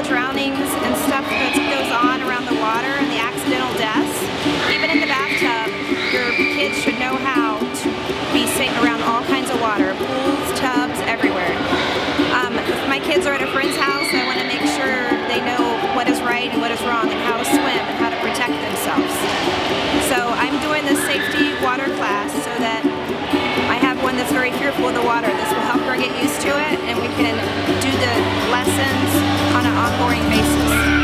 drownings and stuff that goes on around the water and the accidental deaths. Even in the bathtub, your kids should know how to be safe around all kinds of water, pools, tubs, everywhere. If my kids are at a friend's house, I want to make sure they know what is right and what is wrong and how to swim and how to protect themselves. So I'm doing this safety water class so that I have one that's very fearful of the water. This will help her get used to it, and we can do the lessons on an ongoing basis.